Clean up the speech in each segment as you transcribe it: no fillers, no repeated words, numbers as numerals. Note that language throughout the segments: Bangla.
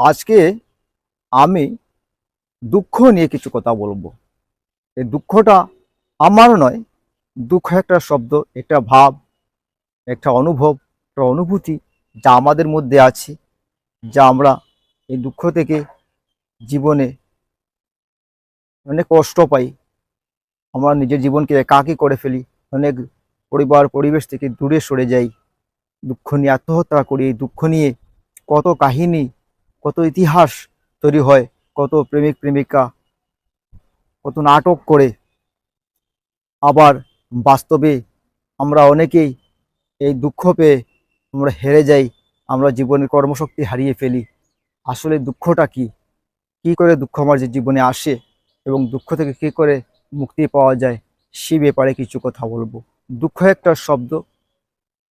আজকে আমি দুঃখ নিয়ে কিছু কথা বলবো। এই দুঃখটা আমার নয়। দুঃখ একটা শব্দ, একটা ভাব, একটা অনুভব, একটা অনুভূতি যা আমাদের মধ্যে আছে, যা আমরা এই দুঃখ থেকে জীবনে অনেক কষ্ট পাই। আমরা নিজের জীবনকে একাকী করে ফেলি, অনেক পরিবার পরিবেশ থেকে দূরে সরে যাই, দুঃখ নিয়ে আত্মহত্যা করি। এই দুঃখ নিয়ে কত কাহিনী, কত ইতিহাস তৈরি হয়, কত প্রেমিক প্রেমিকা কত নাটক করে। আবার বাস্তবে আমরা অনেকেই এই দুঃখ পেয়ে আমরা হেরে যাই, আমরা জীবনের কর্মশক্তি হারিয়ে ফেলি। আসলে দুঃখটা কি, কি করে দুঃখ আমার যে জীবনে আসে এবং দুঃখ থেকে কি করে মুক্তি পাওয়া যায়, সে ব্যাপারে কিছু কথা বলবো। দুঃখ একটা শব্দ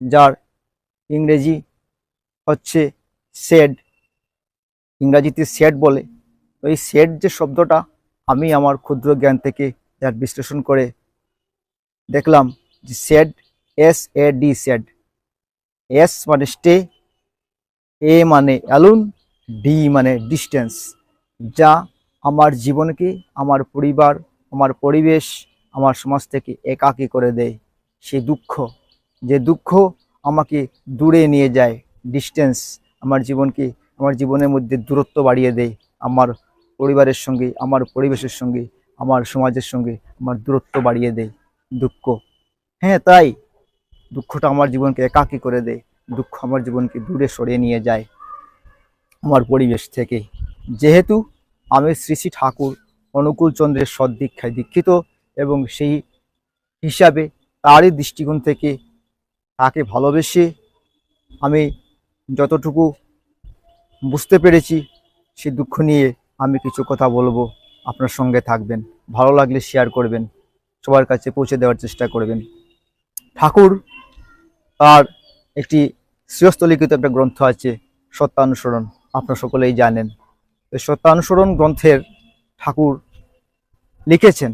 যার ইংরেজি হচ্ছে স্যাড, ইংরাজিতে স্যাড বলে। তো এই স্যাড যে শব্দটা আমি আমার ক্ষুদ্র জ্ঞান থেকে যার বিশ্লেষণ করে দেখলাম যে স্যাড, SAD, স্যাড। এস মানে স্টে, এ মানে অ্যালোন, ডি মানে ডিস্টেন্স। যা আমার জীবনকে, আমার পরিবার, আমার পরিবেশ, আমার সমাজ থেকে একাকী করে দেয়। সে দুঃখ, যে দুঃখ আমাকে দূরে নিয়ে যায়, ডিস্টেন্স আমার জীবনকে, আমার জীবনের মধ্যে দূরত্ব বাড়িয়ে দেয়। আমার পরিবারের সঙ্গে, আমার পরিবেশের সঙ্গে, আমার সমাজের সঙ্গে আমার দূরত্ব বাড়িয়ে দেয় দুঃখ। হ্যাঁ, তাই দুঃখটা আমার জীবনকে একাকী করে দেয়। দুঃখ আমার জীবনকে দূরে সরিয়ে নিয়ে যায় আমার পরিবেশ থেকে। যেহেতু আমি শ্রী শ্রী ঠাকুর অনুকূল চন্দ্রের সদ্দীক্ষায় দীক্ষিত এবং সেই হিসাবে তারই দৃষ্টিকোণ থেকে তাকে ভালোবেসে আমি যতটুকু বুঝতে পেরেছি সে দুঃখ নিয়ে আমি কিছু কথা বলবো। আপনার সঙ্গে থাকবেন, ভালো লাগলে শেয়ার করবেন, সবার কাছে পৌঁছে দেওয়ার চেষ্টা করবেন। ঠাকুর তার একটি শ্রেয়স্থলিখিত একটা গ্রন্থ আছে, সত্যানুসরণ, আপনারা সকলেই জানেন। এই সত্যানুসরণ গ্রন্থের ঠাকুর লিখেছেন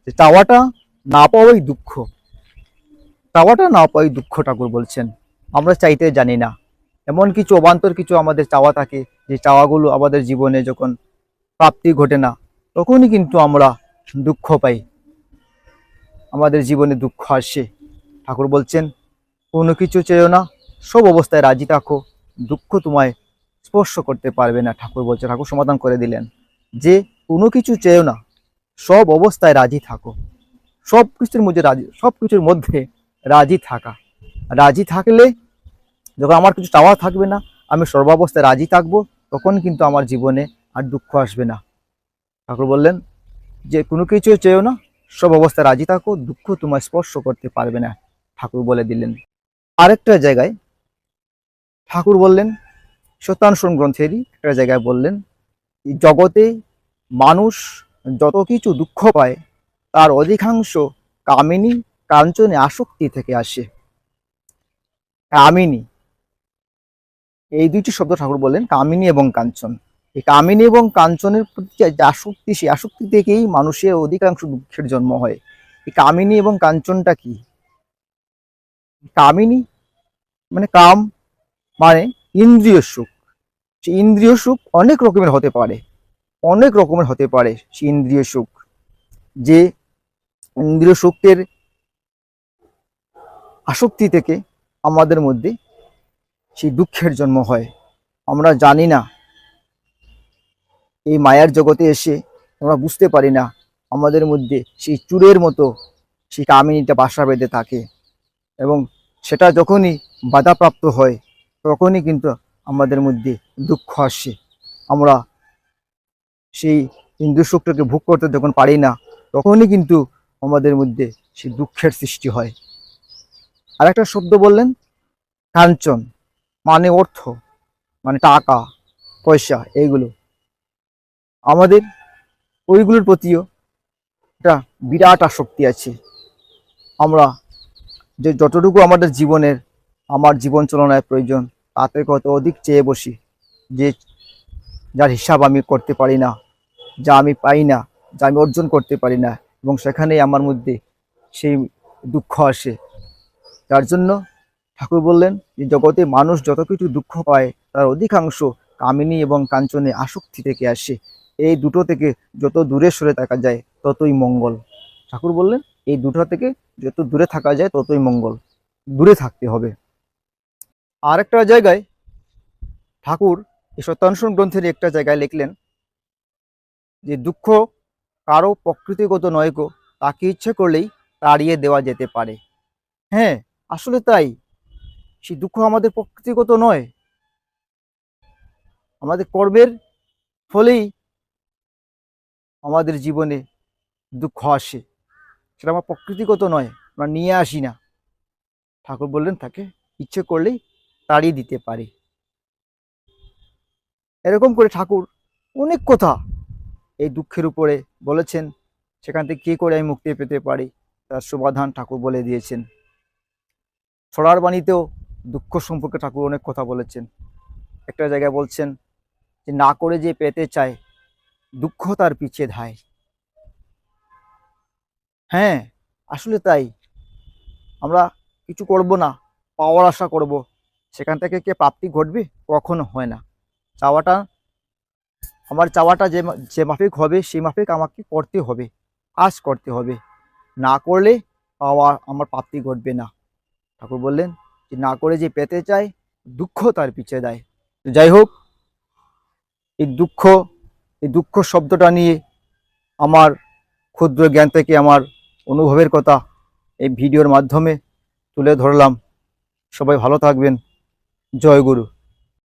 যে চাওয়াটা না পাওয়াই দুঃখ, চাওয়াটা না পাওয়াই দুঃখ। ঠাকুর বলছেন আমরা চাইতে জানি না, এমন কিছু অবান্তর কিছু আমাদের চাওয়া থাকে, যে চাওয়াগুলো আমাদের জীবনে যখন প্রাপ্তি ঘটে না, তখনই কিন্তু আমরা দুঃখ পাই, আমাদের জীবনে দুঃখ আসে। ঠাকুর বলছেন কোনো কিছু চেয়েও না, সব অবস্থায় রাজি থাকো, দুঃখ তোমায় স্পর্শ করতে পারবে না। ঠাকুর বলছে, ঠাকুর সমাধান করে দিলেন যে কোনো কিছু চেয়েও না, সব অবস্থায় রাজি থাকো। সব কিছুর মধ্যে রাজি, সব কিছুর মধ্যে রাজি থাকা, রাজি থাকলে যখন আমার কিছু চাওয়া থাকবে না, আমি সর্বাবস্থায় রাজি থাকবো, তখন কিন্তু আমার জীবনে আর দুঃখ আসবে না। ঠাকুর বললেন যে কোনো কিছু চেয়েও না, সব অবস্থায় রাজি থাকো, দুঃখ তোমায় স্পর্শ করতে পারবে না। ঠাকুর বলে দিলেন। আরেকটা জায়গায় ঠাকুর বললেন, সত্যানুসরণ গ্রন্থেরই একটা জায়গায় বললেন, জগতে মানুষ যত কিছু দুঃখ পায় তার অধিকাংশ কামিনী কাঞ্চনে আসক্তি থেকে আসে। কামিনী, এই দুইটি শব্দ ঠাকুর বললেন, কামিনী এবং কাঞ্চন। এই কামিনী এবং কাঞ্চনের প্রতি যে আসক্তি, সেই আসক্তি থেকেই মানুষের অধিকাংশ দুঃখের জন্ম হয়। এই কামিনী এবং কাঞ্চনটা কি? কামিনী মানে কাম, মানে ইন্দ্রিয় সুখ। সেই ইন্দ্রিয় সুখ অনেক রকমের হতে পারে, অনেক রকমের হতে পারে সেই ইন্দ্রিয় সুখ। যে ইন্দ্রিয় সুখের আসক্তি থেকে আমাদের মধ্যে সেই দুঃখের জন্ম হয়। আমরা জানি না, এই মায়ার জগতে এসে আমরা বুঝতে পারি না, আমাদের মধ্যে সেই চুরের মতো সেই কামিনীটা বাসা বেঁধে থাকে, এবং সেটা যখনই বাধাপ্রাপ্ত হয় তখনই কিন্তু আমাদের মধ্যে দুঃখ আসে। আমরা সেই ইন্দ্রিয় সুখটাকে ভোগ করতে যখন পারি না, তখনই কিন্তু আমাদের মধ্যে সেই দুঃখের সৃষ্টি হয়। আর একটা শব্দ বললেন, কাঞ্চন, মানে অর্থ, মানে টাকা পয়সা, এইগুলো। আমাদের ওইগুলোর প্রতিও একটা বিরাট আসক্তি আছে। আমরা যে যতটুকু আমাদের জীবনের, আমার জীবন চালনায় প্রয়োজন, তাতে কত অধিক চেয়ে বসি, যে যার হিসাব আমি করতে পারি না, যা আমি পাই না, যা আমি অর্জন করতে পারি না, এবং সেখানেই আমার মধ্যে সেই দুঃখ আসে। যার জন্য ঠাকুর বললেন যে জগতে মানুষ যত কিছু দুঃখ পায় তার অধিকাংশ কামিনী এবং কাঞ্চনে আসক্তি থেকে আসে। এই দুটো থেকে যত দূরে সরে থাকা যায় ততই মঙ্গল। ঠাকুর বললেন এই দুটো থেকে যত দূরে থাকা যায় ততই মঙ্গল, দূরে থাকতে হবে। আর একটা জায়গায় ঠাকুর এই সত্যানুসরণ গ্রন্থের একটা জায়গায় লিখলেন যে দুঃখ কারো প্রকৃতিগত নয় গো, তাকে ইচ্ছে করলেই তাড়িয়ে দেওয়া যেতে পারে। হ্যাঁ, আসলে তাই। সেই দুঃখ আমাদের প্রকৃতিগত নয়, আমাদের কর্মের ফলেই আমাদের জীবনে দুঃখ আসে। সেটা আমার প্রকৃতিগত নয়, আমরা নিয়ে আসি না। ঠাকুর বললেন তাকে ইচ্ছে করলেই তাড়িয়ে দিতে পারে। এরকম করে ঠাকুর অনেক কথা এই দুঃখের উপরে বলেছেন। সেখান থেকে কী করে আমি মুক্তি পেতে পারি তার সমাধান ঠাকুর বলে দিয়েছেন। ছড়ার বাণীতেও দুঃখ সম্পর্কে ঠাকুর অনেক কথা বলেছেন। একটা জায়গায় বলছেন যে না করে যে পেতে চায়, দুঃখ তার পিছে ধায়। হ্যাঁ, আসলে তাই। আমরা কিছু করব না, পাওয়ার আশা করব, সেখান থেকে কি প্রাপ্তি ঘটবে? কখনো হয় না। চাওয়াটা, আমার চাওয়াটা যে যে মাফিক হবে সেই মাফিক আমাকে করতে হবে, কাজ করতে হবে। না করলে পাওয়া আমার প্রাপ্তি ঘটবে না। ঠাকুর বললেন যে না করে যে পেতে চায়, দুঃখ তার পিছে দেয়। যাই হোক, এই দুঃখ, এই দুঃখ শব্দটা নিয়ে আমার ক্ষুদ্র জ্ঞান থেকে আমার অনুভবের কথা এই ভিডিওর মাধ্যমে তুলে ধরলাম। সবাই ভালো থাকবেন। জয় গুরু।